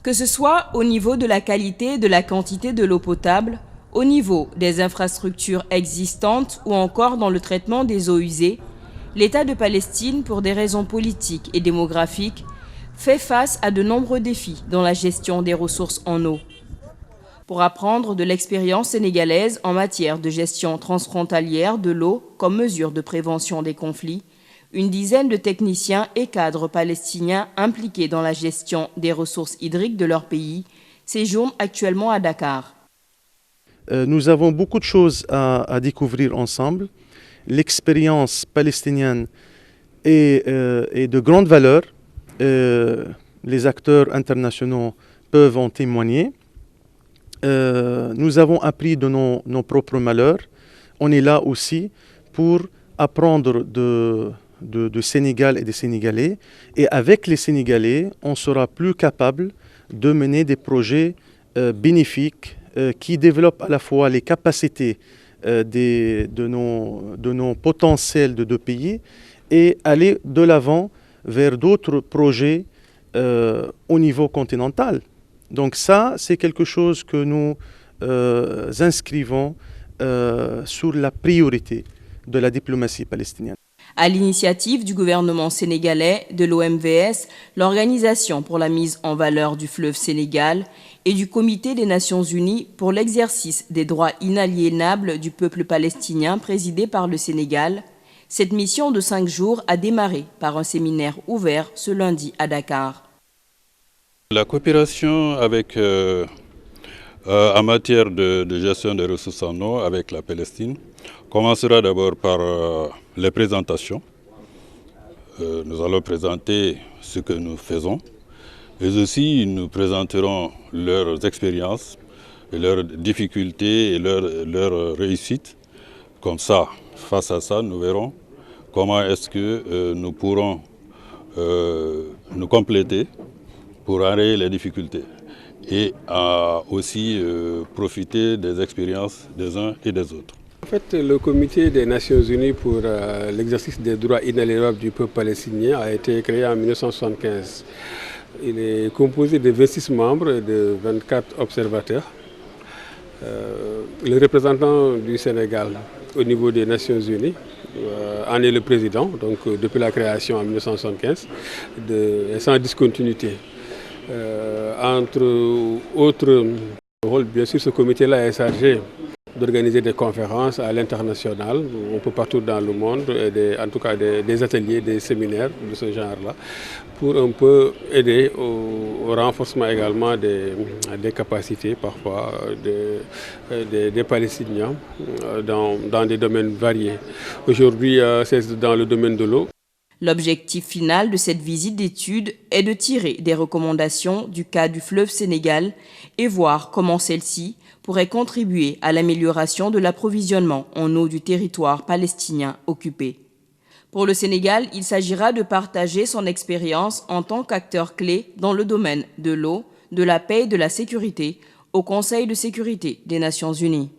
Que ce soit au niveau de la qualité et de la quantité de l'eau potable, au niveau des infrastructures existantes ou encore dans le traitement des eaux usées, l'État de Palestine, pour des raisons politiques et démographiques, fait face à de nombreux défis dans la gestion des ressources en eau. Pour apprendre de l'expérience sénégalaise en matière de gestion transfrontalière de l'eau comme mesure de prévention des conflits, une dizaine de techniciens et cadres palestiniens impliqués dans la gestion des ressources hydriques de leur pays séjournent actuellement à Dakar. Nous avons beaucoup de choses à découvrir ensemble. L'expérience palestinienne est de grande valeur. Les acteurs internationaux peuvent en témoigner. Nous avons appris de nos propres malheurs. On est là aussi pour apprendre de Sénégal et des Sénégalais. Et avec les Sénégalais, on sera plus capable de mener des projets bénéfiques qui développent à la fois les capacités de nos potentiels de deux pays et aller de l'avant vers d'autres projets au niveau continental. Donc ça, c'est quelque chose que nous inscrivons sur la priorité de la diplomatie palestinienne. À l'initiative du gouvernement sénégalais, de l'OMVS, l'Organisation pour la mise en valeur du fleuve Sénégal et du Comité des Nations Unies pour l'exercice des droits inaliénables du peuple palestinien présidé par le Sénégal, cette mission de 5 jours a démarré par un séminaire ouvert ce lundi à Dakar. La coopération en matière de gestion des ressources en eau avec la Palestine commencera d'abord par les présentations. Nous allons présenter ce que nous faisons, mais aussi nous présenterons leurs expériences, et leurs difficultés et leurs réussites. Comme ça, face à ça, nous verrons comment est-ce que nous pourrons nous compléter pour enrayer les difficultés et aussi profiter des expériences des uns et des autres. En fait, le Comité des Nations Unies pour l'exercice des droits inaliénables du peuple palestinien a été créé en 1975. Il est composé de 26 membres et de 24 observateurs. Le représentant du Sénégal au niveau des Nations Unies en est le président, donc depuis la création en 1975, et sans discontinuité. Entre autres rôles, bien sûr, ce comité-là est chargé d'organiser des conférences à l'international, un peu partout dans le monde, et en tout cas des ateliers, des séminaires de ce genre-là, pour un peu aider au renforcement également des capacités parfois des Palestiniens dans des domaines variés. Aujourd'hui, c'est dans le domaine de l'eau. L'objectif final de cette visite d'étude est de tirer des recommandations du cas du fleuve Sénégal et voir comment celle-ci pourrait contribuer à l'amélioration de l'approvisionnement en eau du territoire palestinien occupé. Pour le Sénégal, il s'agira de partager son expérience en tant qu'acteur clé dans le domaine de l'eau, de la paix et de la sécurité au Conseil de sécurité des Nations Unies.